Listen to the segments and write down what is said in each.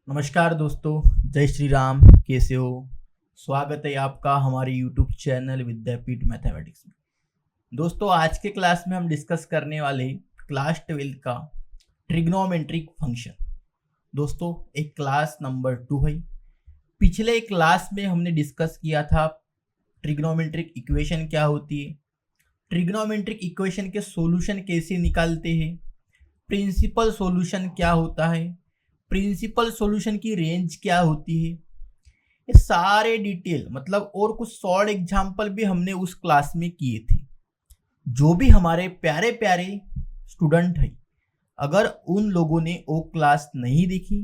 नमस्कार दोस्तों, जय श्री राम। कैसे हो? स्वागत है आपका हमारे YouTube चैनल विद्यापीठ मैथमेटिक्स में। दोस्तों, आज के क्लास में हम डिस्कस करने वाले क्लास 12 का ट्रिग्नोमेट्रिक फंक्शन। दोस्तों, एक क्लास नंबर 2 है। पिछले क्लास में हमने डिस्कस किया था ट्रिग्नोमेट्रिक इक्वेशन क्या होती है, ट्रिग्नोमेट्रिक इक्वेशन के सॉल्यूशन कैसे निकालते हैं, प्रिंसिपल सॉल्यूशन क्या होता है, प्रिंसिपल सॉल्यूशन की रेंज क्या होती है, ये सारे डिटेल मतलब और कुछ शॉर्ट एग्जाम्पल भी हमने उस क्लास में किए थे। जो भी हमारे प्यारे प्यारे स्टूडेंट हैं, अगर उन लोगों ने वो क्लास नहीं देखी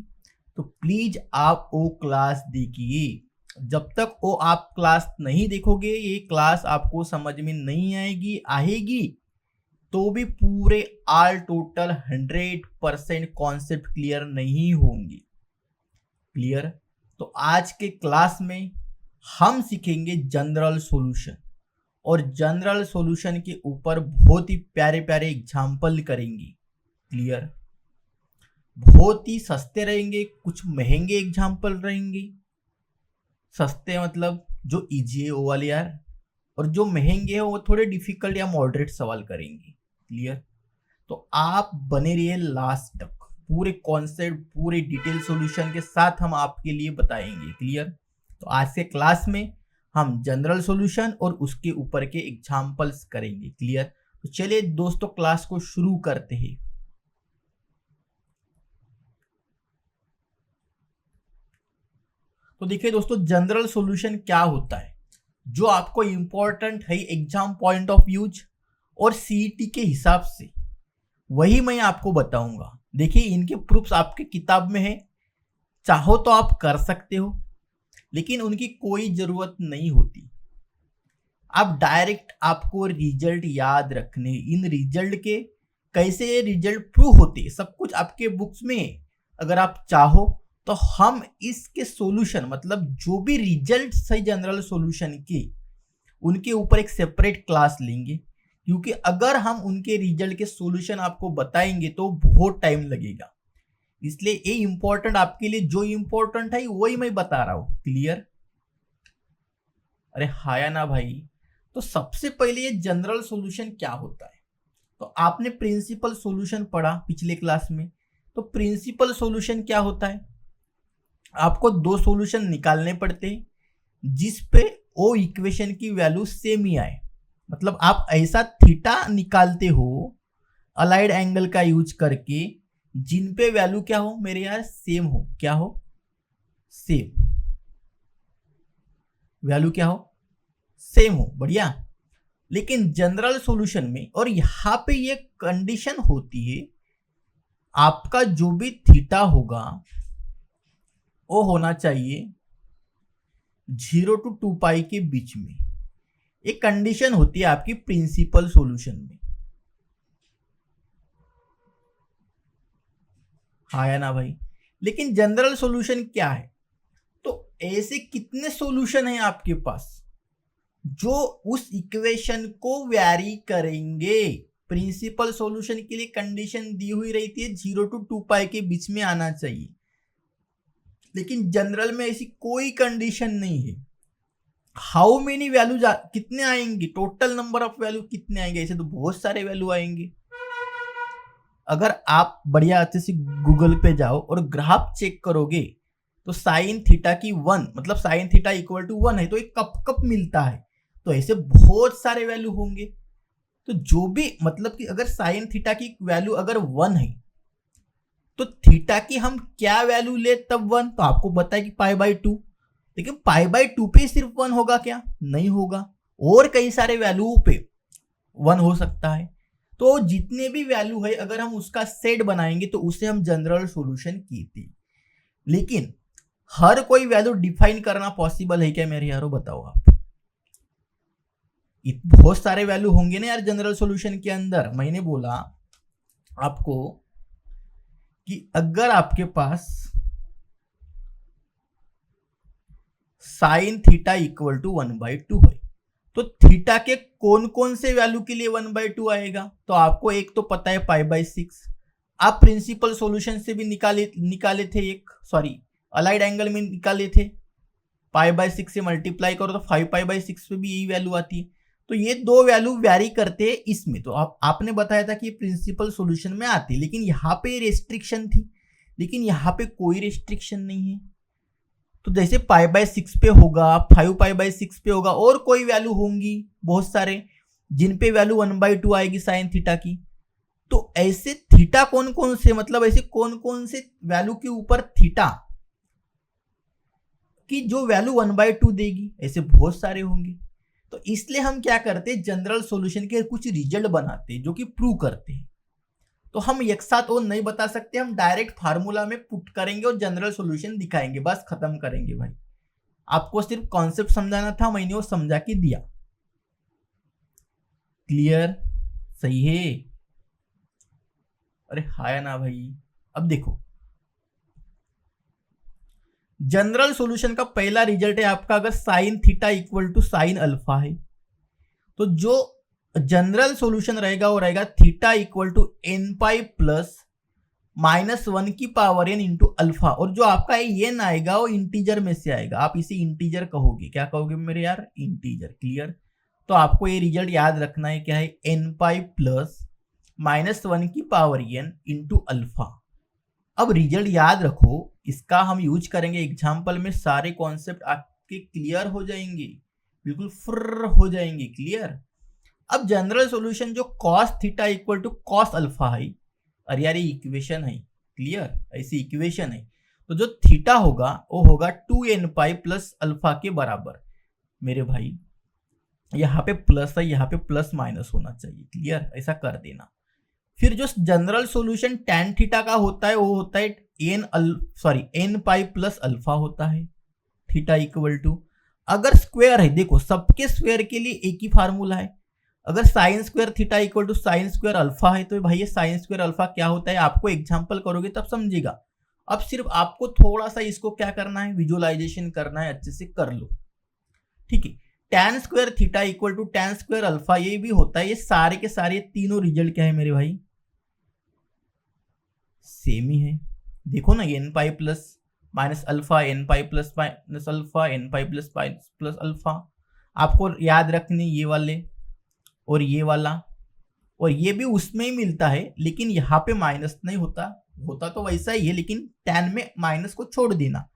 तो प्लीज आप वो क्लास देखिए। जब तक वो आप क्लास नहीं देखोगे ये क्लास आपको समझ में नहीं आएगी तो भी पूरे ऑल टोटल 100% कॉन्सेप्ट क्लियर नहीं होंगे। क्लियर? तो आज के क्लास में हम सीखेंगे जनरल सॉल्यूशन, और जनरल सॉल्यूशन के ऊपर बहुत ही प्यारे प्यारे एग्जाम्पल करेंगे। क्लियर? बहुत ही सस्ते रहेंगे, कुछ महंगे एग्जाम्पल रहेंगे। सस्ते मतलब जो इजी है वो वाले यार, और जो महंगे है वो थोड़े डिफिकल्ट या मॉडरेट सवाल करेंगे। क्लियर? तो आप बने रहिए लास्ट तक, पूरे कॉन्सेप्ट पूरे डिटेल सॉल्यूशन के साथ हम आपके लिए बताएंगे। क्लियर? तो आज के क्लास में हम जनरल सॉल्यूशन और उसके ऊपर के एग्जांपल्स करेंगे। क्लियर? तो चलिए दोस्तों, क्लास को शुरू करते हैं। तो देखिए दोस्तों, जनरल सॉल्यूशन क्या होता है जो आपको इंपॉर्टेंट है एग्जाम पॉइंट ऑफ व्यूज और सीईटी के हिसाब से, वही मैं आपको बताऊंगा। देखिए, इनके प्रूफ्स आपके किताब में है, चाहो तो आप कर सकते हो, लेकिन उनकी कोई जरूरत नहीं होती। आप डायरेक्ट आपको रिजल्ट याद रखने, इन रिजल्ट के कैसे रिजल्ट प्रूव होते सब कुछ आपके बुक्स में है। अगर आप चाहो तो हम इसके सॉल्यूशन मतलब जो भी रिजल्ट है जनरल सॉल्यूशन के, उनके ऊपर एक सेपरेट क्लास लेंगे, क्योंकि अगर हम उनके रिजल्ट के सॉल्यूशन आपको बताएंगे तो बहुत टाइम लगेगा। इसलिए ये इंपॉर्टेंट आपके लिए, जो इंपॉर्टेंट है वही मैं बता रहा हूं। क्लियर? अरे हाया ना भाई। तो सबसे पहले ये जनरल सॉल्यूशन क्या होता है, तो आपने प्रिंसिपल सॉल्यूशन पढ़ा पिछले क्लास में। तो प्रिंसिपल सॉल्यूशन क्या होता है, आपको दो सॉल्यूशन निकालने पड़ते हैं जिस पे ओ इक्वेशन की वैल्यू सेम ही आए। मतलब आप ऐसा थीटा निकालते हो अलाइड एंगल का यूज करके जिन पे वैल्यू क्या हो मेरे यार, सेम हो। क्या हो? सेम। वैल्यू क्या हो? सेम हो। बढ़िया। लेकिन जनरल सॉल्यूशन में, और यहां पे ये कंडीशन होती है, आपका जो भी थीटा होगा वो होना चाहिए 0 to 2 पाई के बीच में। एक कंडीशन होती है आपकी प्रिंसिपल सॉल्यूशन में। हाँ या ना भाई? लेकिन जनरल सॉल्यूशन क्या है, तो ऐसे कितने सॉल्यूशन हैं आपके पास जो उस इक्वेशन को वैरी करेंगे। प्रिंसिपल सॉल्यूशन के लिए कंडीशन दी हुई रहती है 0 to 2 पाई के बीच में आना चाहिए, लेकिन जनरल में ऐसी कोई कंडीशन नहीं है। हाउ मेनी वैल्यू कितने आएंगे, टोटल नंबर ऑफ वैल्यू कितने आएंगे, ऐसे तो बहुत सारे वैल्यू आएंगे। अगर आप बढ़िया अच्छे से गूगल पे जाओ और ग्राफ चेक करोगे तो साइन थीटा की 1 मतलब साइन थीटा इक्वल टू 1 है तो एक कब मिलता है, तो ऐसे बहुत सारे वैल्यू होंगे। तो जो भी मतलब कि अगर साइन थीटा की वैल्यू अगर 1 है तो थीटा की हम क्या वैल्यू ले तब 1, तो आपको पता है कि पाई बाई 2। लेकिन पाई बाई 2 पे सिर्फ 1 होगा क्या? नहीं होगा, और कई सारे वैल्यू पे 1 हो सकता है। तो जितने भी वैल्यू है अगर हम उसका सेट बनाएंगे तो उसे हम जनरल सॉल्यूशन कहते हैं। लेकिन हर कोई वैल्यू डिफाइन करना पॉसिबल है क्या मेरे यारों, बताओ आप? बहुत सारे वैल्यू होंगे ना यार जनरल सॉल्यूशन के अंदर। मैंने बोला आपको कि अगर आपके पास साइन थीटा इक्वल टू 1/2 है तो थीटा के कौन कौन से वैल्यू के लिए 1/2 आएगा, तो आपको एक तो पता है पाई बाई 6। आप प्रिंसिपल सॉल्यूशन से भी निकाले थे एक, सॉरी अलाइड एंगल में निकाले थे, π/6 से मल्टीप्लाई करो तो 5π/6 पे भी यही वैल्यू आती है। तो ये दो वैल्यू वैरी करते हैं इसमें। तो आपने बताया था कि प्रिंसिपल सॉल्यूशन में आती, लेकिन यहाँ पे रेस्ट्रिक्शन थी, लेकिन यहाँ पे कोई रेस्ट्रिक्शन नहीं है। तो जैसे π/6 पे होगा, 5π/6 पे होगा, और कोई वैल्यू होंगी बहुत सारे जिन पे वैल्यू 1/2 आएगी साइन थीटा की। तो ऐसे थीटा कौन कौन से, मतलब ऐसे कौन कौन से वैल्यू के ऊपर थीटा की जो वैल्यू 1/2 देगी, ऐसे बहुत सारे होंगे। तो इसलिए हम क्या करते हैं, जनरल सॉल्यूशन के कुछ रिजल्ट बनाते हैं जो कि प्रूव करते हैं। तो हम एक साथ वो नहीं बता सकते, हम डायरेक्ट फार्मूला में पुट करेंगे और जनरल सॉल्यूशन दिखाएंगे, बस खत्म करेंगे भाई। आपको सिर्फ कॉन्सेप्ट समझाना था, मैंने वो समझा के दिया। क्लियर? सही है? अरे हाय ना भाई। अब देखो, जनरल सॉल्यूशन का पहला रिजल्ट है आपका, अगर sine theta equal to sine alpha है तो जो जनरल सॉल्यूशन रहेगा वो रहेगा theta equal to n plus -1 की पावर n इंटू अल्फा। और जो आपका n आएगा वो इंटीजर में से आएगा, आप इसे इंटीजर कहोगे। क्या कहोगे मेरे यार? इंटीजर। क्लियर? तो आपको ये रिजल्ट याद रखना है, क्या है? n प्लस -1 की पावर n इंटू अल्फा। अब रिजल्ट याद रखो, इसका हम यूज करेंगे एग्जाम्पल में, सारे कॉन्सेप्ट आपके क्लियर हो जाएंगे, बिल्कुल फुर्र हो जाएंगे। क्लियर? अब जनरल सॉल्यूशन जो cos theta equal to cos alpha है, अरे यार ये इक्वेशन है। क्लियर? ऐसी इक्वेशन है। तो जो थीटा होगा वो होगा 2n पाई प्लस अल्फा के बराबर। मेरे भाई यहाँ पे प्लस है, यहाँ पे प्लस माइनस होना चाहिए। क्लियर? ऐसा कर देना। फिर जो जनरल सॉल्यूशन tan थीटा का होता है वो होता है n पाई प्लस अल्फा होता है, थीटा इक्वल टू, अगर स्क्वायर है, देखो सबके स्क्वायर के लिए एक ही फार्मूला है। अगर sine square theta equal to sine square alpha है तो भाई ये साइन स्क्वायर अल्फा क्या होता है, आपको एग्जांपल करोगे तब समझेगा। अब सिर्फ आपको थोड़ा सा इसको क्या करना है, विजुअलाइजेशन करना है, अच्छे से कर लो। ठीक है? tan square theta equal to tan square alpha ये भी होता है। ये सारे के सारे तीनों रिजल्ट क्या है मेरे भाई? सेम ही है। देखो ना, n pi plus minus alpha, n pi plus minus alpha, n pi plus plus alpha. आपको याद रखने ये वाले और ये वाला, और ये भी उसमें ही मिलता है, लेकिन यहाँ पे माइनस नहीं होता, होता तो वैसा ही है, लेकिन tan में माइनस को छोड़ देना।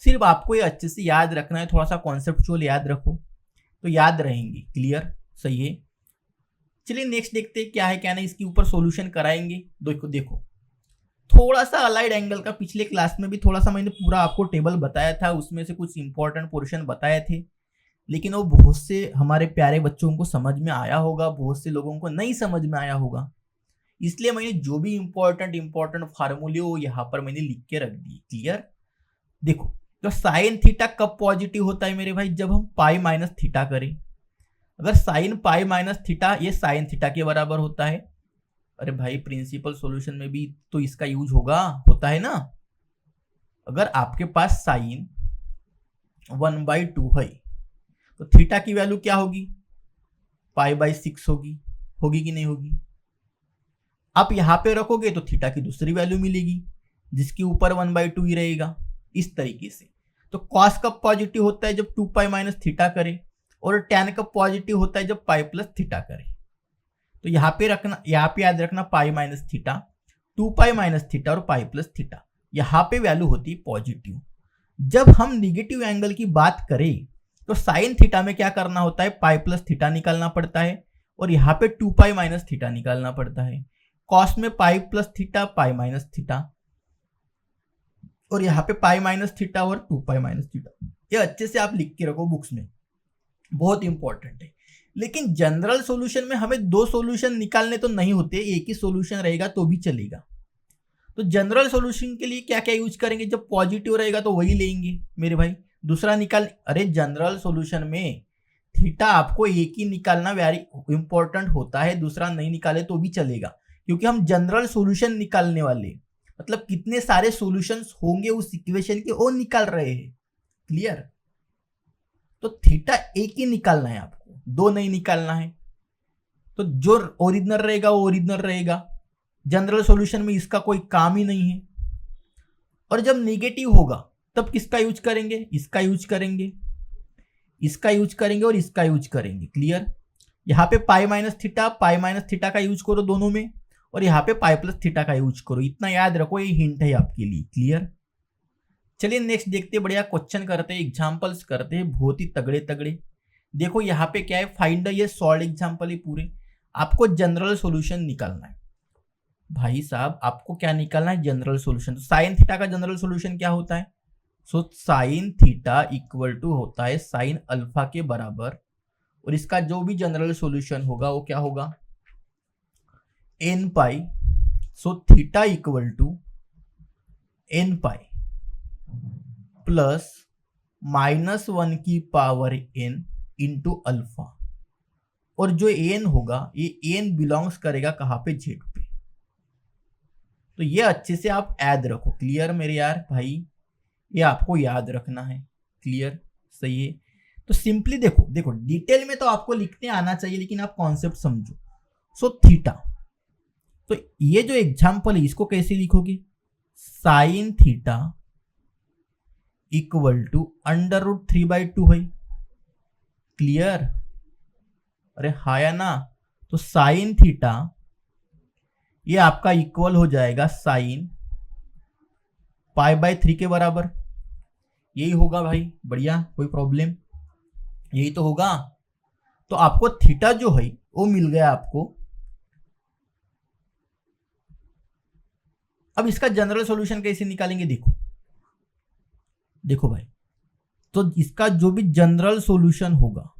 सिर्फ आपको ये अच्छे से याद रखना है, थोड़ा सा कॉन्सेप्चुअल याद रखो तो याद रहेंगे। क्लियर? सही है? चलिए नेक्स्ट देखते हैं क्या है क्या नहीं, इसके ऊपर सॉल्यूशन कराएंगे। देखो थोड़ा सा अलाइड एंगल का पिछले क्लास में भी थोड़ा सा मैंने पूरा आपको टेबल बताया था, उसमें से कुछ इंपॉर्टेंट पोर्शन बताए थे, लेकिन वो बहुत से हमारे प्यारे बच्चों को समझ में आया होगा, बहुत से लोगों को नहीं समझ में आया होगा। इसलिए मैंने जो भी इंपॉर्टेंट फार्मूले वो यहाँ पर मैंने लिख के रख दिए। क्लियर? देखो, तो साइन थीटा कब पॉजिटिव होता है मेरे भाई? जब हम पाई माइनस थीटा करें। अगर साइन पाई माइनस थीटा ये साइन थीटा के बराबर होता है, अरे भाई प्रिंसिपल सॉल्यूशन में भी तो इसका यूज होता है ना। अगर आपके पास साइन 1/2 है तो थीटा की वैल्यू क्या होगी? π/6 होगी कि नहीं होगी? आप यहां पे रखोगे तो थीटा की दूसरी वैल्यू मिलेगी जिसके ऊपर 1/2 ही रहेगा, इस तरीके से। तो कॉस कब पॉजिटिव होता है? जब 2π माइनस थीटा करे, और tan कब पॉजिटिव होता है? जब पाई प्लस थीटा करे। तो यहाँ पे याद रखना pi minus theta, 2π minus theta और पाई प्लस थीटा, यहाँ पे वैल्यू होती है पॉजिटिव। जब हम निगेटिव एंगल की बात करें तो साइन थीटा में क्या करना होता है? पाई प्लस थीटा निकालना पड़ता है, और यहाँ पे 2π माइनस थीटा निकालना पड़ता है। कॉस में पाई प्लस थीटा, पाई माइनस थीटा, और यहाँ पे पाई माइनस थीटा और 2π माइनस थीटा। ये अच्छे से आप लिख के रखो बुक्स में, बहुत इंपॉर्टेंट है। लेकिन जनरल सॉल्यूशन में हमें दो सॉल्यूशन निकालने तो नहीं होते, एक ही सॉल्यूशन रहेगा तो भी चलेगा। तो जनरल सॉल्यूशन के लिए क्या क्या यूज करेंगे? जब पॉजिटिव रहेगा तो वही लेंगे मेरे भाई, दूसरा अरे जनरल सॉल्यूशन में थीटा आपको एक ही निकालना वेरी इंपॉर्टेंट होता है, दूसरा नहीं निकाले तो भी चलेगा, क्योंकि हम जनरल सॉल्यूशन निकालने वाले, मतलब कितने सारे सॉल्यूशंस होंगे उस इक्वेशन के वो निकाल रहे हैं। क्लियर? तो थीटा एक ही निकालना है आपको, दो नहीं निकालना है। तो जो ओरिजिनल रहेगा वो ओरिजिनल रहेगा, जनरल सॉल्यूशन में इसका कोई काम ही नहीं है। और जब नेगेटिव होगा तब किसका यूज करेंगे, इसका यूज करेंगे, इसका यूज करेंगे और इसका यूज करेंगे। क्लियर। यहाँ पे पाई माइनस थीटा का यूज करो दोनों में, और यहाँ पे पाई प्लस थीटा का यूज करो। इतना याद रखो, ये हिंट है आपके लिए। क्लियर। चलिए नेक्स्ट देखते हैं, बढ़िया क्वेश्चन करते हैं, एग्जांपल्स करते हैं, बहुत ही तगड़े तगड़े। देखो यहाँ पे क्या है, फाइंड ये सॉल्व एग्जांपल है पूरे, आपको जनरल सॉल्यूशन निकालना है। भाई साहब आपको क्या निकालना है, जनरल सॉल्यूशन। तो साइन थीटा का जनरल सॉल्यूशन क्या होता है, so sine theta equal to होता है साइन अल्फा के बराबर, और इसका जो भी जनरल सॉल्यूशन होगा वो क्या होगा, n pi. So theta equal to n pi plus -1 की पावर n इंटू अल्फा, और जो एन होगा ये एन बिलोंग्स करेगा कहाँ पे, जेड पे। तो ये अच्छे से आप याद रखो। क्लियर मेरे यार भाई, ये आपको याद रखना है। क्लियर, सही है। तो सिंपली देखो देखो, डिटेल में तो आपको लिखने आना चाहिए, लेकिन आप कॉन्सेप्ट समझो। सो थीटा, तो ये जो एग्जांपल है इसको कैसे लिखोगे, साइन थीटा इक्वल टू √3/2 है। क्लियर, अरे हाया ना। तो साइन थीटा ये आपका इक्वल हो जाएगा साइन π/3 के बराबर। यही होगा भाई, बढ़िया, कोई प्रॉब्लम, यही तो होगा। तो आपको थीटा जो है वो मिल गया आपको। अब इसका जनरल सॉल्यूशन कैसे निकालेंगे, देखो देखो भाई, तो इसका जो भी जनरल सॉल्यूशन होगा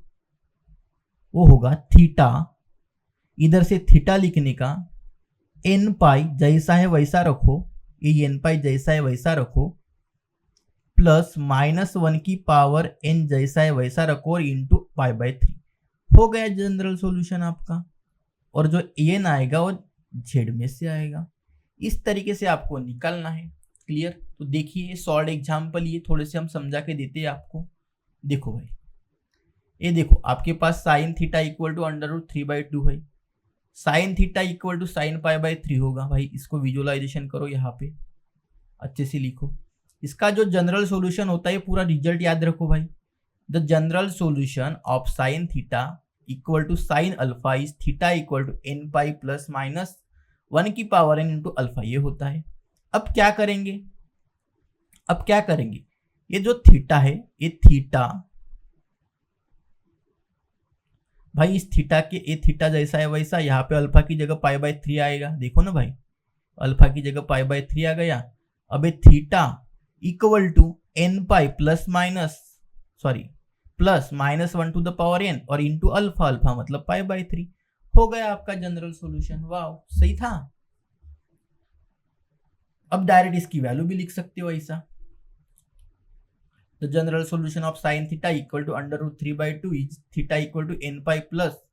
वो होगा थीटा, इधर से थीटा लिखने का, एन पाई जैसा है वैसा रखो, ये एन पाई जैसा है वैसा रखो, प्लस -1 की पावर n जैसा है वैसा रखो, और इंटू π/3। हो गया जनरल सॉल्यूशन आपका, और जो एन आएगा वो जेड में से आएगा। इस तरीके से आपको निकालना है। क्लियर। तो देखिए सॉल्व एग्जाम्पल, ये थोड़े से हम समझा के देते हैं आपको। देखो भाई, ये देखो आपके पास साइन थीटा इक्वल टू √3/2 है, sine theta equal to sine π/3 होगा। भाई इसको विजुअलाइजेशन करो, यहाँ पे अच्छे से लिखो। इसका जो जनरल सॉल्यूशन होता है पूरा रिजल्ट याद रखो भाई। The general solution of sine theta equal to sine alpha is theta equal to n pi plus -1 की पावर n इंटू अल्फा, ये होता है। अब क्या करेंगे, अब क्या करेंगे, ये जो थीटा है, ये थीटा भाई, इस थीटा के, ये थीटा जैसा है वैसा, यहाँ पे अल्फा की जगह π/3 आएगा। देखो ना भाई, अल्फा की जगह π/3 आ गया। अब ये theta equal to n pi plus -1 to the power n और इंटू अल्फा, अल्फा मतलब π/3। हो गया आपका जनरल सॉल्यूशन। वाह, सही था। अब डायरेक्ट इसकी वैल्यू भी लिख सकते हो ऐसा। The general solution of sine theta equal to √3/2 is theta equal to n pi plus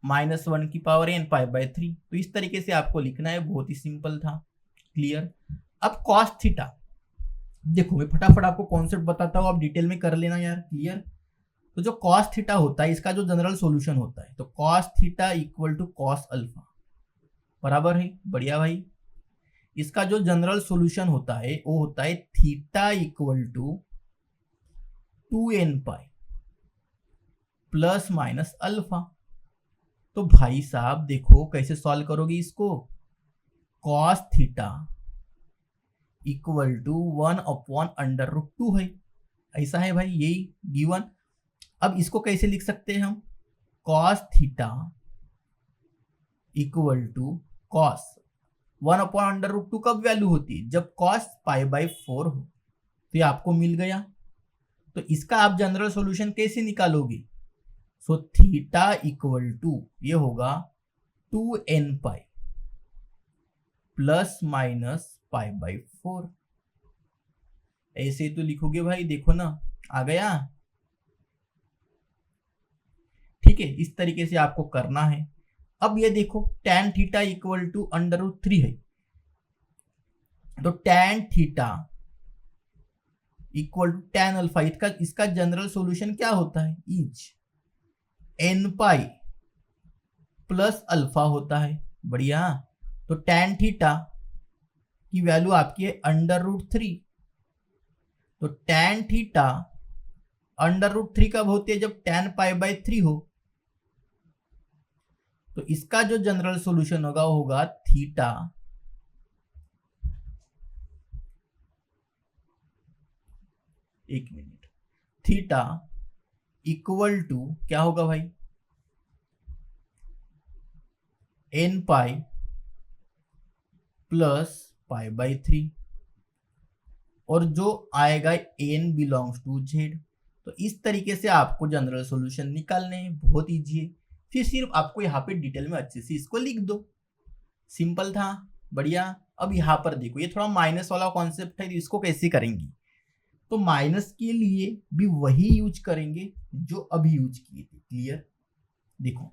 -1 की पावर n π/3। तो इस तरीके से आपको लिखना है, बहुत ही सिंपल था। क्लियर। अब कॉस थीटा, देखो मैं फटाफट आपको कॉन्सेप्ट बताता हूँ, आप डिटेल में कर लेना यार। क्लियर। तो जो कॉस थीटा होता है, इसका जो जनरल सॉल्यूशन होता है, तो cos theta equal to cos alpha बराबर है। बढ़िया भाई। इसका जो जनरल सॉल्यूशन होता है वो होता है theta equal to 2n pi plus minus alpha. तो भाई साहब देखो कैसे सॉल्व करोगे इसको, कॉस थीटा इक्वल टू 1/√2 है, ऐसा है भाई, यही गिवन। अब इसको कैसे लिख सकते हैं हम, cos theta equal to cos 1/√2 कब वैल्यू होती है, जब कॉस π/4 हो। तो ये आपको मिल गया। तो इसका आप जनरल सॉल्यूशन कैसे निकालोगे, सो थीटा इक्वल टू ये होगा 2n पाई प्लस माइनस π/4, ऐसे तो लिखोगे भाई। देखो ना, आ गया। ठीक है, इस तरीके से आपको करना है। अब ये देखो tan थीटा इक्वल टू √3 है, तो tan theta equal to tan alpha, इसका जनरल सॉल्यूशन क्या होता है, is n pi plus alpha होता है। बढ़िया। तो tan थीटा की वैल्यू आपकी है √3, तो tan थीटा √3 कब होती है? जब tan π/3 हो। तो इसका जो जनरल सॉल्यूशन होगा वो होगा थीटा थीटा इक्वल टू क्या होगा भाई? n पाई प्लस π/3, और जो आएगा n बिलोंग्स टू z। तो इस तरीके से आपको जनरल सॉल्यूशन निकालने हैं, बहुत इजी है। फिर सिर्फ आपको यहाँ पे डिटेल में अच्छे से इसको लिख दो, सिंपल था, बढ़िया। अब यहाँ पर देखो, ये थोड़ा माइनस वाला कॉन्सेप्ट है, तो इसको कैसे करेंगे? तो माइनस के लिए भी वही यूज करेंगे जो अभी यूज किए थे। क्लियर? देखो,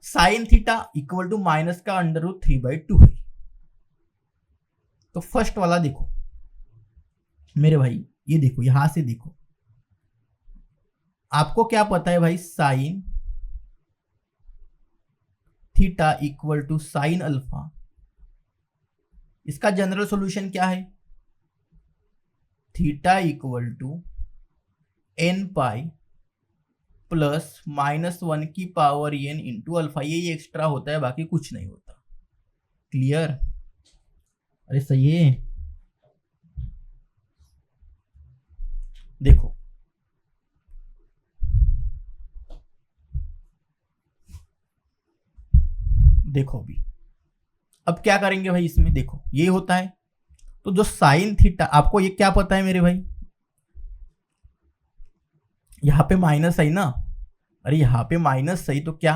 sine theta equal to minus का √3/2 है। तो फर्स्ट वाला देखो मेरे भाई, ये देखो, यहां से देखो, आपको क्या पता है भाई? Sine theta equal to sine alpha. इसका जनरल सॉल्यूशन क्या है? Theta equal to n pi plus -1 की पावर n इंटू अल्फा। ये एक्स्ट्रा होता है, बाकी कुछ नहीं होता। क्लियर? अरे सही है। देखो, देखो अभी अब क्या करेंगे भाई इसमें? देखो, ये होता है, तो जो साइन थीटा, आपको ये क्या पता है मेरे भाई? यहां पे माइनस है ना? अरे यहां पे माइनस है, तो क्या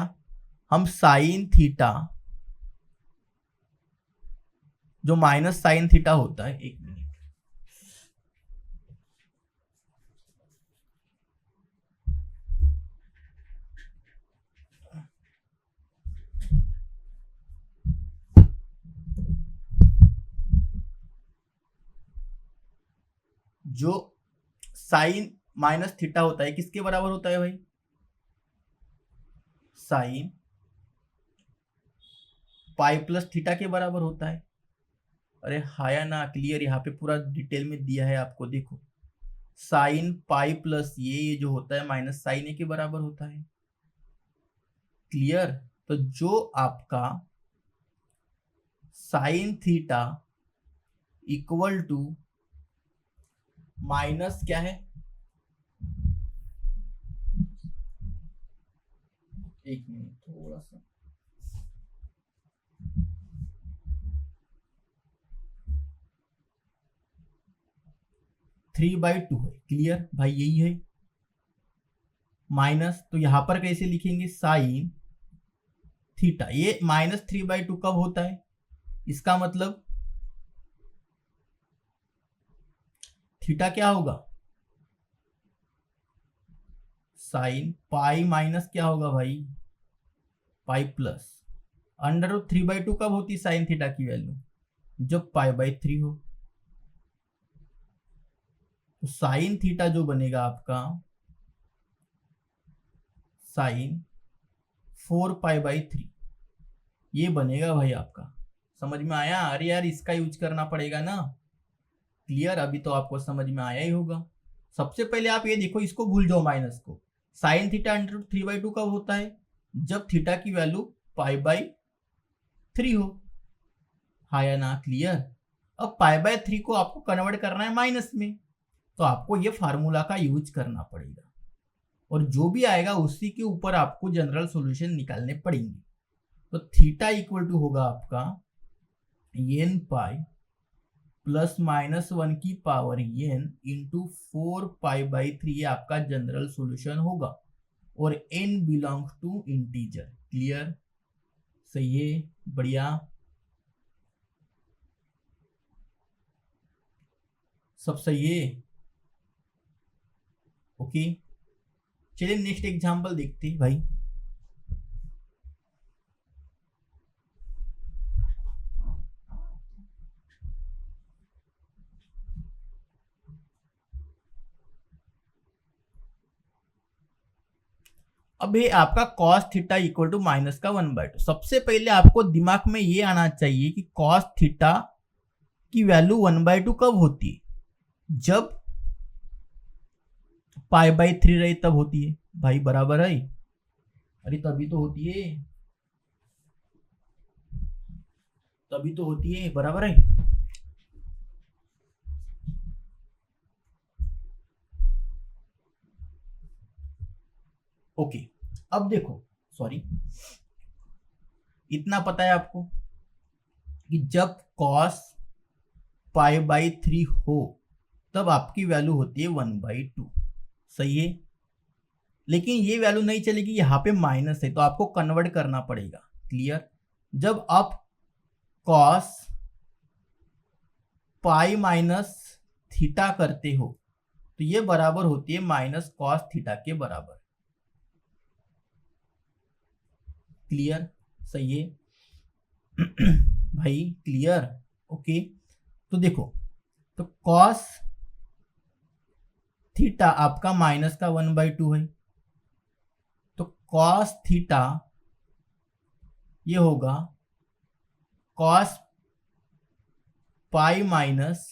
हम साइन थीटा, जो माइनस साइन थीटा होता है, एक मिनट, जो साइन माइनस थीटा होता है किसके बराबर होता है भाई? साइन पाई प्लस थीटा के बराबर होता है। अरे हाया ना? क्लियर? यहाँ पे पूरा डिटेल में दिया है आपको, देखो, साइन पाई प्लस ये जो होता है माइनस साइन ए के बराबर होता है। क्लियर? तो जो आपका sine theta equal to minus क्या है? एक मिनट, थोड़ा सा, (3/2) है। क्लियर भाई? यही है माइनस। तो यहां पर कैसे लिखेंगे? साइन थीटा, ये -3/2 कब होता है? इसका मतलब थीटा क्या होगा? साइन पाई माइनस क्या होगा भाई? पाई प्लस √3/2 कब होती साइन थीटा की वैल्यू? जब π/3 हो। तो साइन थीटा जो बनेगा आपका साइन 4π/3, ये बनेगा भाई आपका। समझ में आया? अरे यार, इसका यूज करना पड़ेगा ना। क्लियर? अभी तो आपको समझ में आया ही होगा। सबसे पहले आप ये देखो, इसको भूल जाओ माइनस को। साइन थीटा √3/2 कब होता है? जब थीटा की वैल्यू π/3 हो। हाँ या ना? क्लियर? अब π/3 को आपको कन्वर्ट करना है माइनस में, तो आपको ये फार्मूला का यूज करना पड़ेगा, और जो भी आएगा उसी के ऊपर आपको जनरल सॉल्यूशन निकालने पड़ेंगे। तो थीटा इक्वल टू होगा आपका n पाई प्लस -1 की पावर n इंटू 4π/3, ये आपका जनरल सॉल्यूशन होगा, और n belongs to integer. Clear? सही है, बढ़िया, सब सही है। ओके, चलिए नेक्स्ट एग्जांपल देखते हैं भाई। अब ये आपका cos theta equal to minus का 1/2। सबसे पहले आपको दिमाग में ये आना चाहिए कि कॉस थीटा की वैल्यू 1/2 कब होती है? जब पाई बाई 3 रही तब होती है भाई, बराबर है। अरे तभी तो होती है, तभी तो होती है, बराबर है। ओके, अब देखो, सॉरी, इतना पता है आपको कि जब कॉस पाई बाई 3 हो तब आपकी वैल्यू होती है 1/2, सही है। लेकिन ये वैल्यू नहीं चलेगी, यहाँ पे माइनस है तो आपको कन्वर्ट करना पड़ेगा, क्लियर। जब आप कॉस पाई माइनस थीटा करते हो तो ये बराबर होती है माइनस कॉस थीटा के बराबर, क्लियर, सही है। भाई क्लियर, ओके। तो देखो, तो कॉस थीटा आपका माइनस का 1/2 है, तो कॉस थीटा ये होगा cos pi minus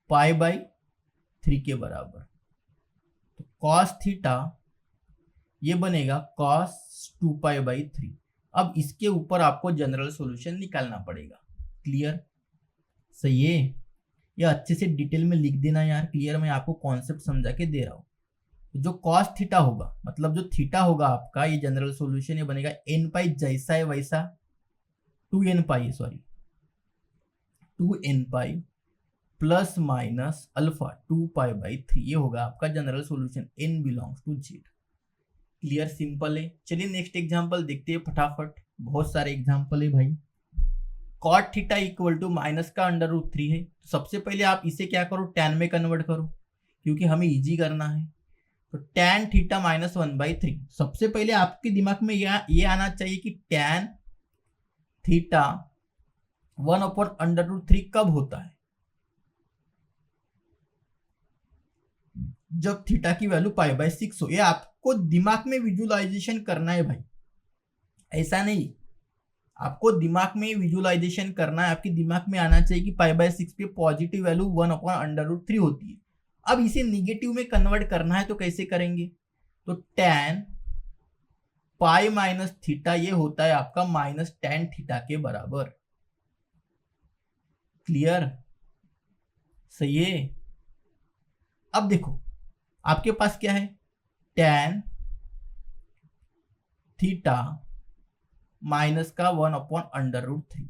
pi by 3 के बराबर। तो कॉस थीटा ये बनेगा कॉस 2 पाई बाई 3। अब इसके ऊपर आपको जनरल सॉल्यूशन निकालना पड़ेगा, क्लियर, सही है। ये अच्छे से डिटेल में लिख देना यार, क्लियर, मैं आपको कॉन्सेप्ट समझा के दे रहा हूँ। जो कॉस थीटा होगा, मतलब जो थीटा होगा आपका, ये जनरल सॉल्यूशन ये बनेगा एन पाई जैसा है वैसा, 2n pi, sorry 2n pi plus minus alpha 2 pi by 3, ये होगा आपका general solution, n belongs to z, clear, simple है। चलिए नेक्स्ट एग्जांपल देखते हैं फटाफट, बहुत सारे एग्जांपल है भाई। Cot theta equal to minus का √3 है, तो सबसे पहले आप इसे क्या करो, टैन में कन्वर्ट करो, क्योंकि हमें इजी करना है। तो टैन थीटा माइनस 1/3, सबसे पहले आपके दिमाग में ये आना चाहिए कि टैन थीटा 1/√3 कब होता है, जब थीटा की वैल्यू पाई/6 हो। ये आपको दिमाग में विजुअलाइजेशन करना है भाई, ऐसा नहीं, आपको दिमाग में विजुअलाइजेशन करना है। आपके दिमाग में आना चाहिए कि पाई/6 पे पॉजिटिव वैल्यू 1/√3 होती है। अब इसे निगेटिव में कन्वर्ट करना है तो कैसे करेंगे, तो टैन पाई माइनस थीटा ये होता है आपका माइनस टैन थीटा के बराबर, क्लियर, सही है। अब देखो आपके पास क्या है, टैन थीटा माइनस का 1/√3,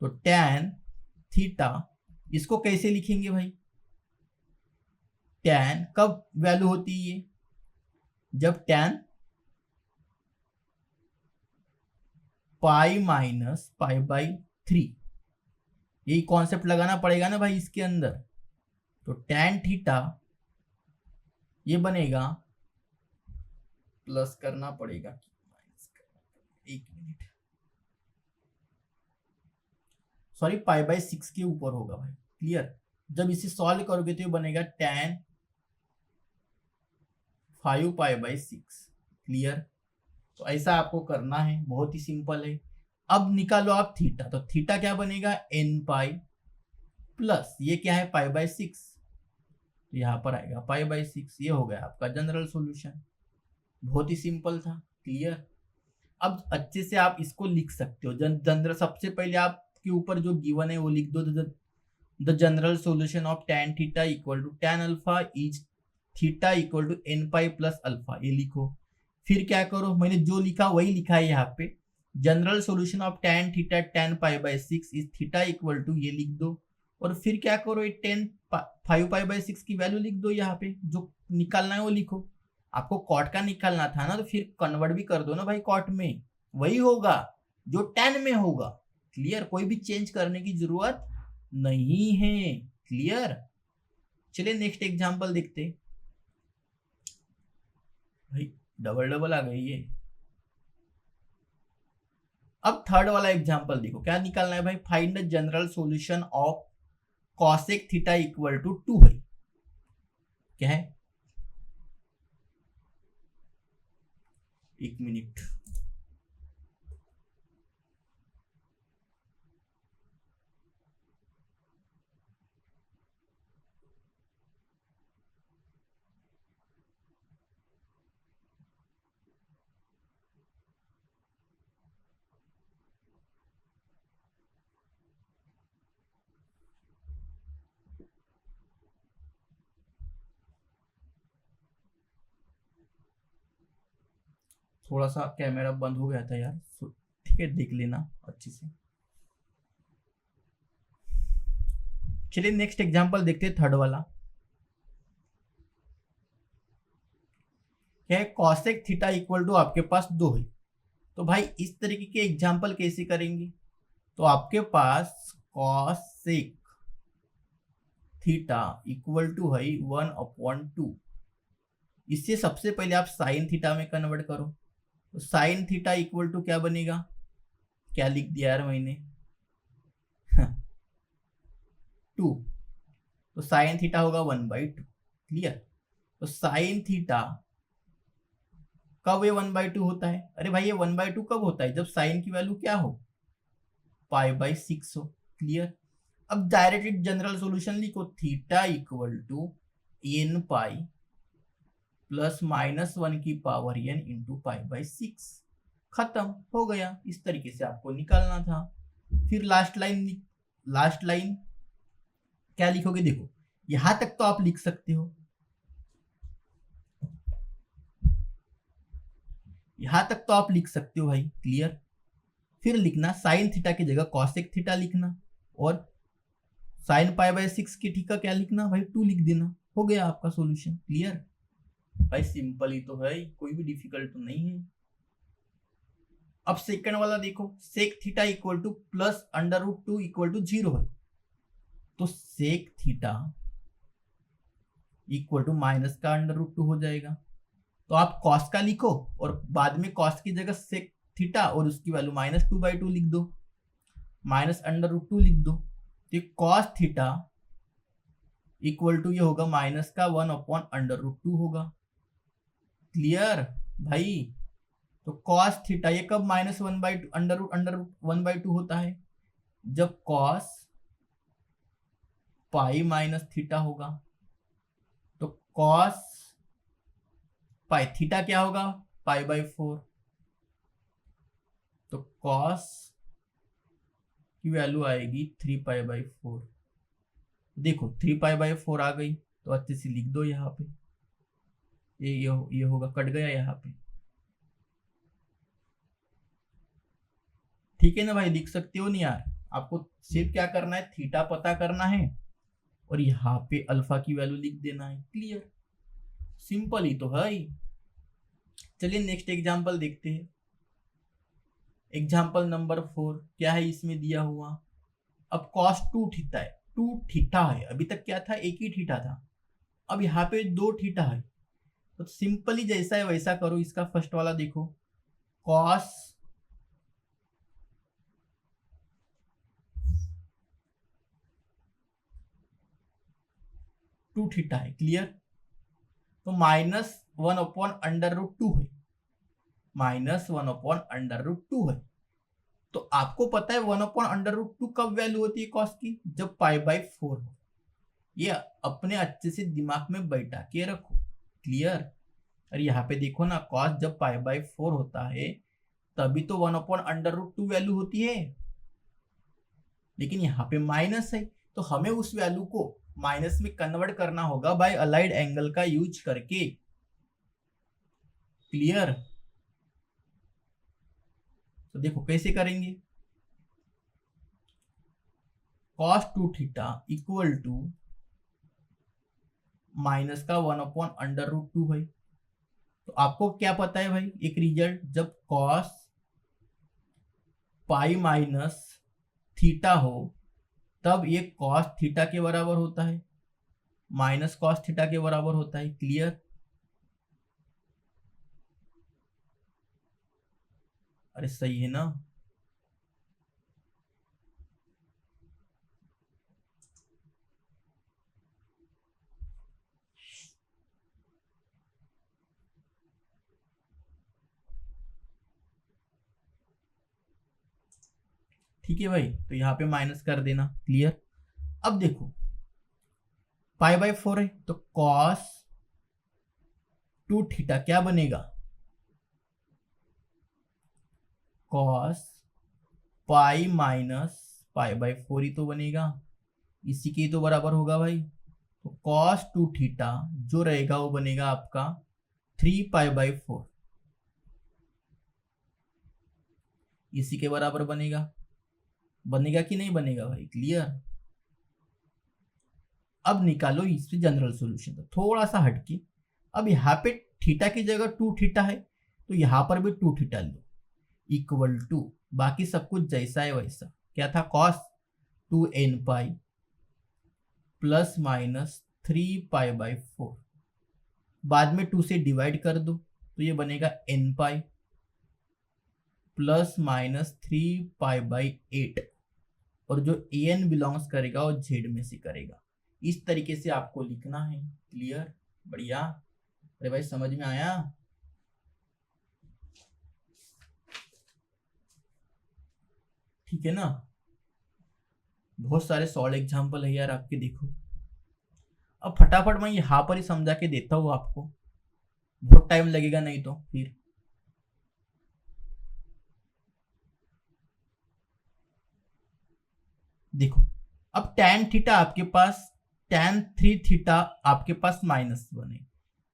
तो टैन थीटा इसको कैसे लिखेंगे भाई, टैन कब वैल्यू होती है, जब टैन पाई माइनस पाई/3, यही कॉन्सेप्ट लगाना पड़ेगा ना भाई इसके अंदर। तो टैन थीटा ये बनेगा, प्लस करना पड़ेगा, एक मिनट, सॉरी पाई/6 के ऊपर होगा भाई, क्लियर। जब इसे सॉल्व करोगे तो ये बनेगा टैन 5 पाई/6, क्लियर। तो ऐसा आपको करना है, बहुत ही सिंपल है। अब निकालो आप थीटा, तो थीटा क्या बनेगा, एन पाई प्लस ये क्या है पाई/6, तो यहाँ पर आएगा पाई/6, ये हो गया आपका जनरल सॉल्यूशन, बहुत ही सिंपल था, क्लियर। अब अच्छे से आप इसको लिख सकते हो, जनरल, सबसे पहले आपके ऊपर जो गिवन है वो लिख दो, the general solution of tan theta equal to tan alpha is theta equal to n pi plus alpha, ये लिखो। फिर क्या करो, मैंने जो लिखा वही लिखा है यहाँ पे, general solution of tan theta tan पाई/6 इज थीटा इक्वल टू, ये लिख दो। और फिर क्या करो, ये 5 पाई/6 की वैल्यू लिख दो, यहाँ पे जो निकालना है वो लिखो। आपको कॉट का निकालना था ना, तो फिर कन्वर्ट भी कर दो ना भाई कॉट में, वही होगा जो टैन में होगा, क्लियर, कोई भी चेंज करने की जरूरत नहीं है, क्लियर। चलिए नेक्स्ट एग्जांपल देखते भाई, डबल डबल आ गई है। अब थर्ड वाला एग्जांपल देखो, क्या निकालना है भाई, find the general solution of cosec theta equal to 2 है, क्या है, एक मिनट, थोड़ा सा कैमरा बंद हो गया था यार, ठीक है देख लेना अच्छे से। चलिए नेक्स्ट एग्जांपल देखते हैं, थर्ड वाला क्या है, कॉसेक थीटा इक्वल टू आपके पास 2 है। तो भाई इस तरीके के एग्जांपल कैसे करेंगे, तो आपके पास कॉसेक थीटा इक्वल टू है 1/2। इससे सबसे पहले आप साइन थीटा में कन्वर्ट करो, तो साइन थीटा इक्वल टू क्या बनेगा, क्या लिख दिया यार मैंने 2, तो साइन थीटा होगा 1/2। क्लियर। तो साइन थीटा कब ये 1/2 होता है, अरे भाई ये 1/2 कब होता है, जब साइन की वैल्यू क्या हो, π/6 हो। क्लियर। अब डायरेक्ट जनरल सॉल्यूशन लिखो, theta equal to n pi plus -1 की पावर n इंटू π/6। खत्म हो गया। इस तरीके से आपको निकालना था। फिर लास्ट लाइन क्या लिखोगे, देखो यहां तक तो आप लिख सकते हो, यहां तक तो आप लिख सकते हो भाई। क्लियर। फिर लिखना साइन थीटा की जगह कॉसेक थीटा लिखना, और साइन π/6 की थीटा क्या लिखना भाई 2 लिख देना, हो गया आपका सॉल्यूशन। क्लियर भाई, सिंपल ही तो है, कोई भी डिफिकल्ट तो नहीं है। अब सेकंड वाला देखो, sec theta equal to plus √2 equal to 0 है। तो sec theta equal to minus का √2 हो जाएगा। तो आप कॉस का लिखो और बाद में कॉस की जगह सेक थीटा और उसकी वैल्यू -2/2 लिख दो, -√2 लिख दो। तो कॉस थीटा इक्वल टू ये होगा माइनस का 1/√2 होगा। क्लियर भाई। तो कॉस थीटा ये कब -1/2 होता है, जब कॉस पाई माइनस थीटा होगा। तो कॉस पाई थीटा क्या होगा, π/4। तो कॉस की वैल्यू आएगी 3π/4। देखो 3π/4 आ गई, तो अच्छे से लिख दो यहाँ पे, ये होगा, कट गया यहाँ पे। ठीक है ना भाई, लिख सकते हो नहीं यार, आपको सिर्फ क्या करना है, थीटा पता करना है और यहाँ पे अल्फा की वैल्यू लिख देना है। क्लियर, सिंपल ही तो है। चलिए नेक्स्ट एग्जांपल देखते हैं। एग्जांपल नंबर 4 क्या है इसमें दिया हुआ, अब cos 2 थीटा है, 2 थीटा है, अभी तक क्या था, एक ही थीटा था, अब यहाँ पे 2 थीटा है। तो सिंपली जैसा है वैसा करो। इसका फर्स्ट वाला देखो, cos 2 थीटा है। क्लियर। तो -1/√2 है, -1/√2 है। तो आपको पता है 1/√2 कब वैल्यू होती है कॉस की, जब π/4 हो। ये अपने अच्छे से दिमाग में बैठा के रखो। क्लियर। और यहाँ पे देखो ना, कॉस जब π/4 होता है तभी तो 1/√2 वैल्यू होती है, लेकिन यहाँ पे माइनस है, तो हमें उस वैल्यू को माइनस में कन्वर्ट करना होगा बाय अलाइड एंगल का यूज करके। क्लियर। तो देखो कैसे करेंगे, cos 2 theta equal to minus का 1/√2 है। तो आपको क्या पता है भाई, एक रिजल्ट, जब cos पाई माइनस थीटा हो तब ये cos थीटा के बराबर होता है, माइनस cos थीटा के बराबर होता है। क्लियर। अरे सही है ना। ठीक है भाई, तो यहाँ पे माइनस कर देना। क्लियर। अब देखो π/4 है, तो cos 2 थीटा क्या बनेगा, cos पाई माइनस π/4 ही तो बनेगा, इसी के तो बराबर होगा भाई। तो cos 2 थीटा जो रहेगा वो बनेगा आपका 3π/4। इसी के बराबर बनेगा। बनेगा कि नहीं बनेगा भाई? क्लियर। अब निकालो इससे जनरल सॉल्यूशन। तो थोड़ा सा हटके, अब यहाँ पे थीटा की जगह 2 थीटा है, तो यहाँ पर भी 2 थीटा लो, इक्वल टू बाकी सब कुछ जैसा है वैसा। क्या था? Cos 2n pi plus minus 3 पाई/4। बाद में 2 से डिवाइड कर दो तो ये बनेगा n पाई प्लस माइनस 3 पाई/8। और जो an बिलोंग्स करेगा वो z में से करेगा। इस तरीके से आपको लिखना है। क्लियर? बढ़िया। अरे भाई समझ में आया? ठीक है ना? बहुत सारे सॉल्व एग्जाम्पल है यार आपके, देखो। अब फटाफट मैं यहाँ पर ही समझा के देता हूँ आपको, बहुत टाइम लगेगा नहीं तो फिर। देखो, अब tan थीटा आपके पास, tan 3 थीटा आपके पास -1 है।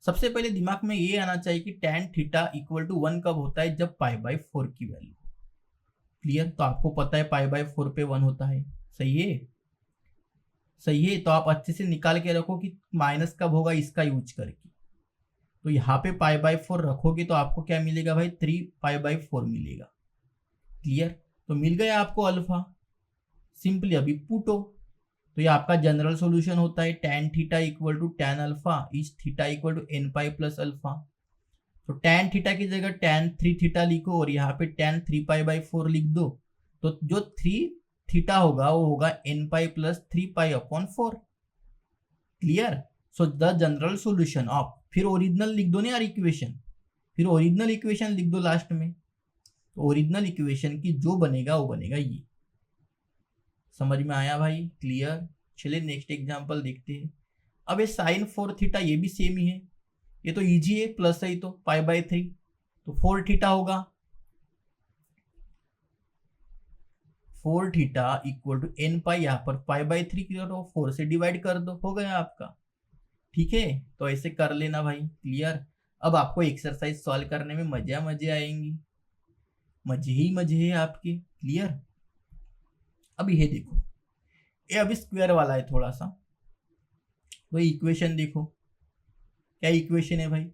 सबसे पहले दिमाग में ये आना चाहिए कि tan थीटा इक्वल टू 1 कब होता है? जब π/4 की वैल्यू। क्लियर? तो आपको पता है π/4 पे 1 होता है। सही है? सही है। तो आप अच्छे से निकाल के रखो कि माइनस कब होगा, इसका यूज करके। तो यहाँ पे π/4 रखोगे तो आपको क्या मिलेगा भाई? 3 π/4 मिलेगा। क्लियर? तो मिल गया आपको अल्फा। सिंपली अभी पुटो, तो ये आपका जनरल सॉल्यूशन होता है tan theta equal to tan alpha is theta equal to n pi plus alpha. तो tan थीटा की जगह tan 3 थीटा लिखो और यहाँ पे tan 3 पाई/4 लिख दो। तो जो 3 थीटा होगा वो होगा n पाई प्लस 3 पाई/4। Clear? So the general solution of, फिर ओरिजिनल लिख दो ना यार इक्वेशन, फिर ओरिजिनल इक्वेशन लिख दो लास्ट में। तो ओरिजिनल इक्वेशन की जो बनेगा वो बनेगा ये। समझ में आया भाई? क्लियर? चलिए नेक्स्ट एग्जांपल देखते हैं। अब ये साइन 4 थीटा ये भी सेम ही है, ये तो इजी है, प्लस है तो π/3, तो 4 थीटा होगा। 4 थीटा इक्वल टू n पाई, यहाँ पर π/3 की तो 4 से डिवाइड कर दो, हो गया आपका। ठीक है? तो ऐसे कर लेना भाई। क्लियर? अब आपको एक्सरसाइज सॉल्व करने में मजे आएंगी, मजे ही मजे है आपके। क्लियर? अब ये देखो, ये अभी स्क्वायर वाला है थोड़ा सा, तो इक्वेशन देखो क्या इक्वेशन है भाई?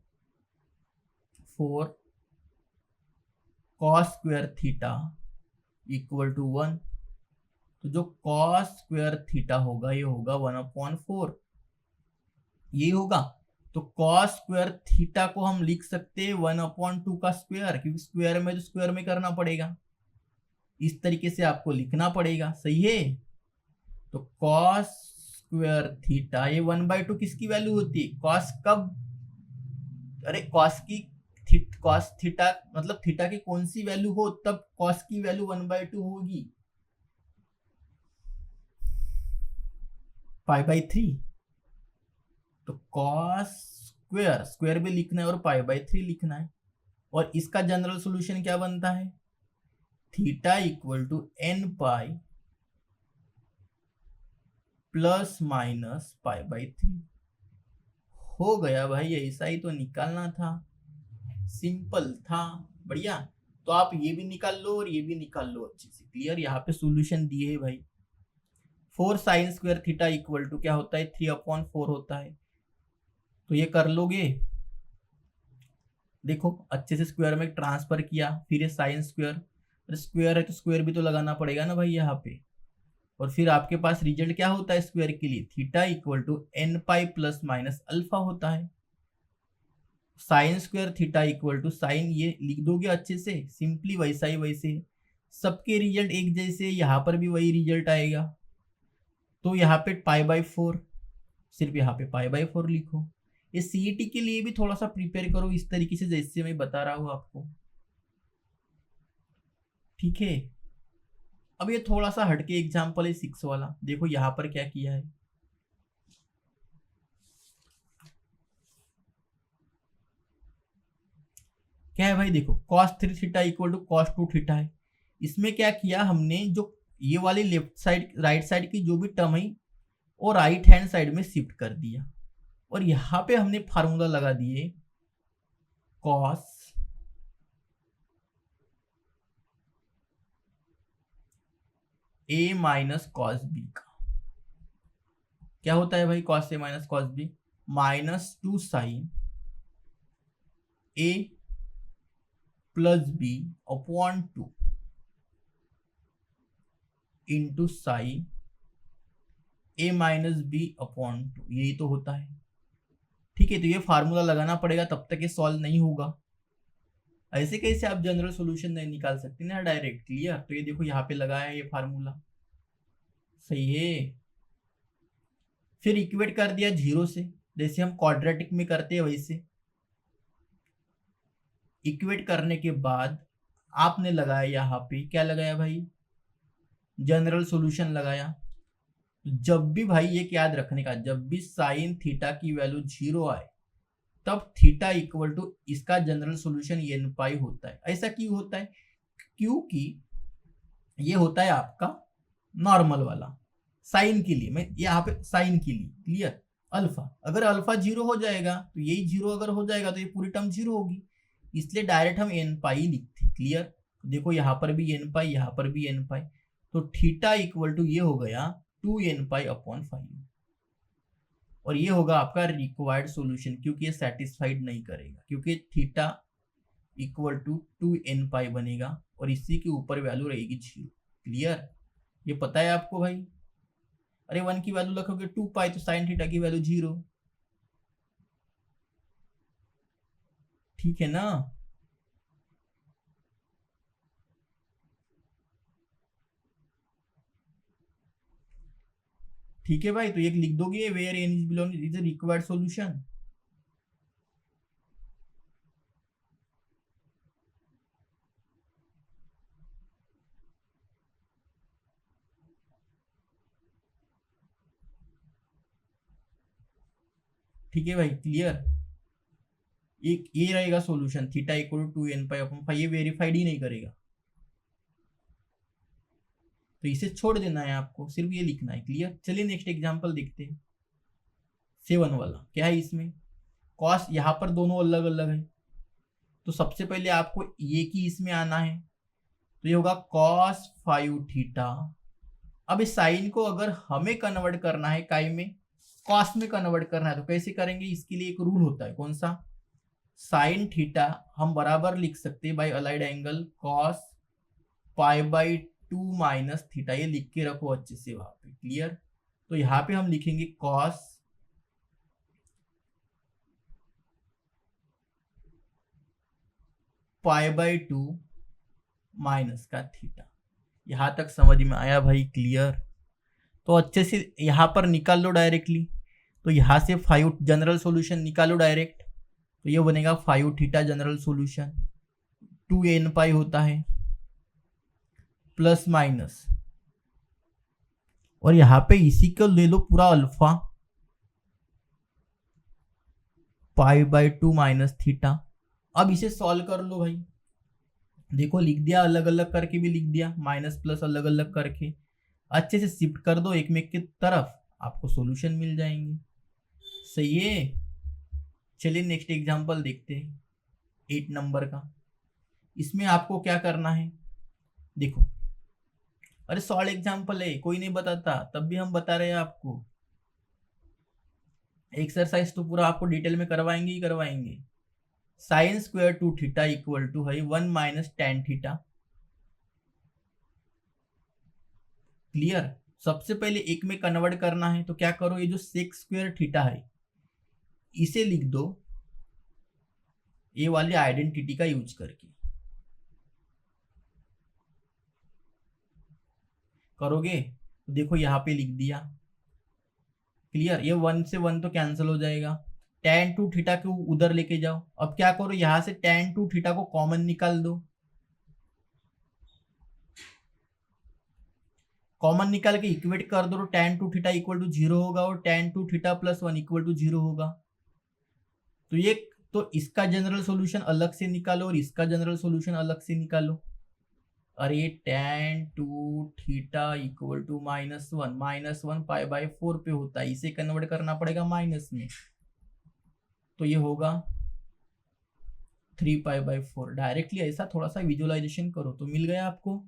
4 cos square theta equal to 1। तो जो cos स्क्वायर थीटा होगा ये होगा 1/4, ये होगा। तो cos स्क्वायर थीटा को हम लिख सकते हैं 1/2 का स्क्वायर, क्योंकि स्क्वायर में तो स्क्वायर में करना पड़ेगा, इस तरीके से आपको लिखना पड़ेगा। सही है? तो cos स्क्वायर थीटा, ये 1/2 किसकी वैल्यू होती है? cos कब? अरे cos की cos थीटा मतलब थीटा की कौन सी वैल्यू हो तब cos की वैल्यू 1/2 होगी? π/3। तो cos स्क्वायर, स्क्वायर भी लिखना है और π/3 लिखना है। और इसका जनरल सॉल्यूशन क्या बनता है? Theta equal to n pi plus minus π/3। हो गया भाई, ऐसा ही तो निकालना था, सिंपल था। बढ़िया। तो आप ये भी निकाल लो और ये भी निकाल लो अच्छे से। क्लियर? यहाँ पे सॉल्यूशन दिए है भाई। 4 sine square theta equal to क्या होता है? 3/4 होता है। तो ये कर लोगे, देखो अच्छे से स्क्वायर में ट्रांसफर किया, फिर ये साइन स्क्वायर, स्क्वायर है तो स्क्वायर भी तो लगाना पड़ेगा ना भाई यहाँ पे। और फिर आपके पास रिजल्ट क्या होता है स्क्वायर के लिए? Theta equal to n pi plus minus alpha होता है। Sine square theta equal to sine, ये लिख दोगे अच्छे से सिंपली, वैसा ही वैसे सबके रिजल्ट एक जैसे, यहाँ पर भी वही रिजल्ट आएगा। तो यहाँ पे π/4, सिर्फ यहाँ पे π/4 लिखो। ये सीईटी के लिए भी थोड़ा सा प्रिपेयर करो इस तरीके से जैसे मैं बता रहा हूँ आपको। ठीक है? अब ये थोड़ा सा हटके एग्जाम्पल है 6 वाला, देखो यहाँ पर क्या किया है। क्या है भाई? देखो cos 3 theta equal to cos 2 theta है। इसमें क्या किया हमने, जो ये वाली लेफ्ट साइड राइट साइड की जो भी टर्म है वो राइट हैंड साइड में शिफ्ट कर दिया, और यहाँ पे हमने फार्मूला लगा दिए cos A minus cos B का क्या होता है भाई, cos A minus cos B, -2 sine A plus B upon 2 into sine A minus B upon 2, यही तो होता है। ठीक है, तो ये फार्मूला लगाना पड़ेगा, तब तक ये सॉल्व नहीं होगा। ऐसे कैसे आप जनरल सॉल्यूशन नहीं निकाल सकते ना डायरेक्ट। क्लियर, तो ये देखो यहाँ पे लगाया ये फार्मूला, सही है। फिर इक्वेट कर दिया 0 से, जैसे हम क्वाड्रेटिक में करते हैं वैसे। इक्वेट करने के बाद आपने लगाया यहाँ पे, क्या लगाया भाई, जनरल सॉल्यूशन लगाया। जब भी भाई एक याद रखने का, जब भी साइन थीटा की वैल्यू 0 आए तब थीटा इक्वल टू इसका जनरल सॉल्यूशन एन पाई होता है। ऐसा क्यों होता है, क्योंकि ये होता है आपका नॉर्मल वाला साइन के लिए, मैं यहाँ पे साइन के लिए। क्लियर, अल्फा, अगर अल्फा 0 हो जाएगा तो यही 0 अगर हो जाएगा तो ये पूरी टर्म 0 होगी, इसलिए डायरेक्ट हम एन पाई लिखते। क्लियर, देखो यहाँ पर भी एन पाई, यहाँ पर भी एन पाई, तो थीटा इक्वल टू ये हो गया 2n पाई अपॉन 5, और ये होगा आपका रिक्वायर्ड सॉल्यूशन, क्योंकि ये सेटिस्फाइड नहीं करेगा, क्योंकि थीटा इक्वल टू 2n पाई बनेगा और इसी के ऊपर वैल्यू रहेगी 0। क्लियर, ये पता है आपको भाई। अरे 1 की वैल्यू रखोगे 2 पाई तो साइन थीटा की वैल्यू 0। ठीक है ना। ठीक है भाई, तो एक लिख दोगे, where n is belong is a required solution. ठीक है भाई, क्लियर। एक ये रहेगा solution, theta equal to 2n pi upon 5, ये वेरीफाइड ही नहीं करेगा, तो इसे छोड़ देना है आपको, सिर्फ ये लिखना है। क्लियर, चलिए नेक्स्ट एग्जांपल देखते हैं। 7 वाला क्या है, इसमें कॉस यहाँ पर दोनों अलग अलग है, तो सबसे पहले आपको ये की इसमें आना है, तो ये होगा कॉस 5 थीटा। अब इस साइन को अगर हमें कन्वर्ट करना है काई में, कॉस में कन्वर्ट करना है, तो कैसे करेंगे, इसके लिए एक रूल होता है, कौन सा, साइन थीटा हम बराबर लिख सकते हैं bye allied angle cos pi by 2 minus theta, ये लिख के रखो अच्छे से वहां पे। क्लियर, तो यहाँ पे हम लिखेंगे कॉस पाई बाई 2 माइनस का थीटा। यहां तक समझ में आया भाई। क्लियर, तो अच्छे से यहाँ पर निकाल लो डायरेक्टली, तो यहाँ से 5 जनरल सॉल्यूशन निकालो डायरेक्ट, तो ये बनेगा 5 थीटा जनरल सॉल्यूशन, 2n पाई होता है प्लस माइनस, और यहाँ पे इसी को ले लो पूरा alpha pi by 2 minus theta. अब इसे सॉल्व कर लो भाई, देखो लिख दिया, अलग अलग करके भी लिख दिया, माइनस प्लस अलग अलग करके, अच्छे से शिफ्ट कर दो एक में की तरफ, आपको सॉल्यूशन मिल जाएंगे। सही है, चलिए नेक्स्ट एग्जांपल देखते हैं 8 नंबर का। इसमें आपको क्या करना है, देखो, अरे सॉल्व एग्जांपल है, कोई नहीं बताता, तब भी हम बता रहे हैं आपको। एक्सरसाइज तो पूरा आपको डिटेल में करवाएंगे ही करवाएंगे। Sine square 2 theta equal to है 1 माइनस टेन थीटा। क्लियर, सबसे पहले एक में कन्वर्ट करना है, तो क्या करो, ये जो सेक स्क्वायर थीटा है इसे लिख दो ये वाली आइडेंटिटी का यूज करके। करोगे तो देखो यहाँ पे लिख दिया। क्लियर, ये 1 से 1 तो कैंसिल हो जाएगा, tan 2 थीटा को उधर लेके जाओ। अब क्या करो, यहां से tan 2 थीटा को कॉमन निकाल दो, कॉमन निकाल के इक्वेट कर दो, तो tan 2 थीटा इक्वल टू 0 होगा और tan 2 theta plus 1 equal to 0 होगा। तो ये, तो इसका जनरल सॉल्यूशन अलग से निकालो और इसका जनरल सॉल्यूशन अलग से निकालो। अरे tan 2 theta equal to -1 pi by 4 पे होता है, इसे कन्वर्ट करना पड़ेगा माइनस में, तो ये होगा 3 पाई बाई 4। डायरेक्टली ऐसा थोड़ा सा विजुअलाइजेशन करो तो मिल गया आपको।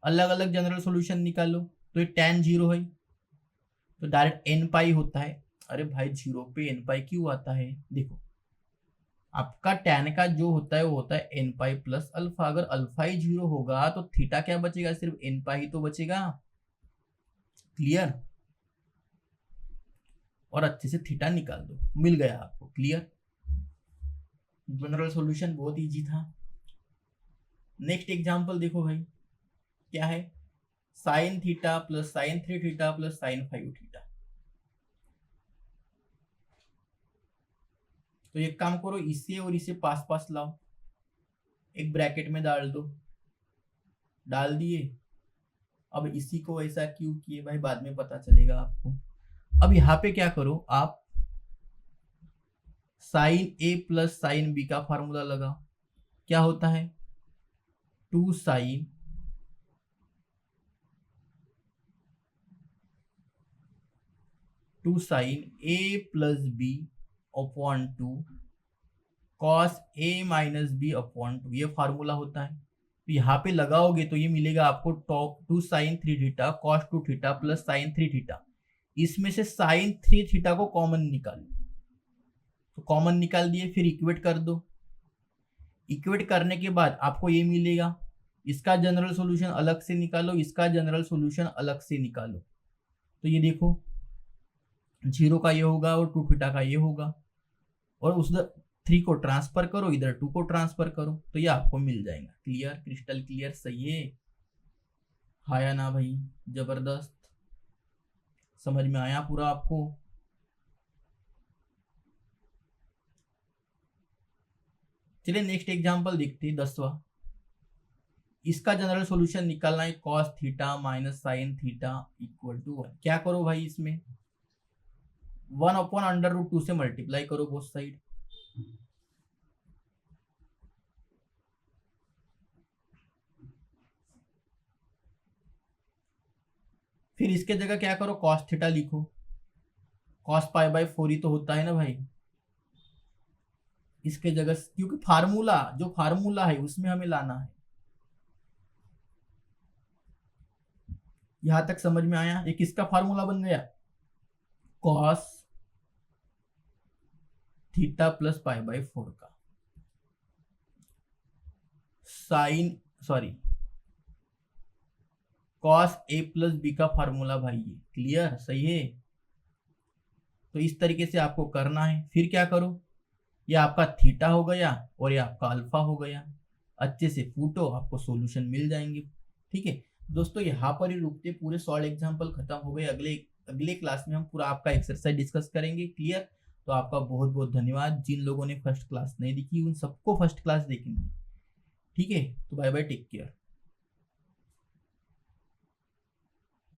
अलग अलग जनरल सॉल्यूशन निकालो, तो ये tan 0 है, तो डायरेक्ट n पाई होता है। अरे भाई 0 पे n पाई क्यों आता है? देखो आपका tan का जो होता है वो होता है n पाई प्लस अल्फा। अगर अल्फा ही 0 होगा तो थीटा क्या बचेगा? सिर्फ n पाई ही तो बचेगा। क्लियर? और अच्छे से थीटा निकाल दो, मिल गया आपको। क्लियर? जनरल सॉल्यूशन बहुत इजी था। नेक्स्ट एग्जांपल देखो भाई, क्या है? Sine theta plus sine 3 theta plus sign 5 theta. तो एक काम करो, इसे और इसे पास पास लाओ, एक ब्रैकेट में डाल दो। डाल दिए। अब इसी को ऐसा क्यों किए भाई, बाद में पता चलेगा आपको। अब यहाँ पे क्या करो आप, sign A plus sine B का फॉर्मूला लगाओ। क्या होता है? 2 sine A plus B upon 2 cos A minus B upon 2, ये फार्मूला होता है। तो यहाँ पे लगाओगे तो ये मिलेगा आपको top 2 sine 3 theta cos 2 theta plus sine 3 theta. इसमें से साइन 3 थीटा को कॉमन निकालो, तो कॉमन निकाल दिए, फिर इक्वेट कर दो। इक्वेट करने के बाद आपको ये मिलेगा, इसका जनरल सॉल्यूशन अलग से निकालो, इसका जनरल सॉल्यूशन अलग से निकालो। तो ये देखो 0 का ये होगा और 2 थीटा का ये होगा, और उस 3 को ट्रांसफर करो, इधर 2 को ट्रांसफर करो, तो ये आपको मिल जाएगा। क्लियर? Crystal clear? सही है? आया ना भाई? जबरदस्त। समझ में आया पूरा आपको? चलिए नेक्स्ट एग्जांपल देखते हैं, 10वां। इसका जनरल सॉल्यूशन निकालना है, cos theta minus sine theta equal to 1। क्या करो भाई, इसमें 1 अपॉन अंडर रूट 2 से मल्टीप्लाई करो बोथ साइड। फिर इसके जगह क्या करो, कॉस थीटा लिखो। कॉस पाई बाई 4 ही तो होता है ना भाई। इसके जगह, क्योंकि फार्मूला जो फार्मूला है उसमें हमें लाना है। यहां तक समझ में आया? एक इसका फार्मूला बन गया, cos theta plus pi by 4 का sine cos A plus B का फार्मूला भाई ये। क्लियर? सही है? तो इस तरीके से आपको करना है। फिर क्या करो, ये आपका थीटा हो गया और ये आपका अल्फा हो गया। अच्छे से फूटो, आपको सॉल्यूशन मिल जाएंगे। ठीक है दोस्तों, यहाँ पर ही रुकते, पूरे सॉल्व एग्जाम्पल खत्म हो गए। अगले क्लास में हम पूरा आपका एक्सरसाइज डिस्कस करेंगे। क्लियर? तो आपका बहुत बहुत धन्यवाद। जिन लोगों ने फर्स्ट क्लास नहीं देखी उन सबको फर्स्ट क्लास देखेंगे। ठीक है, तो बाय बाय, टेक केयर।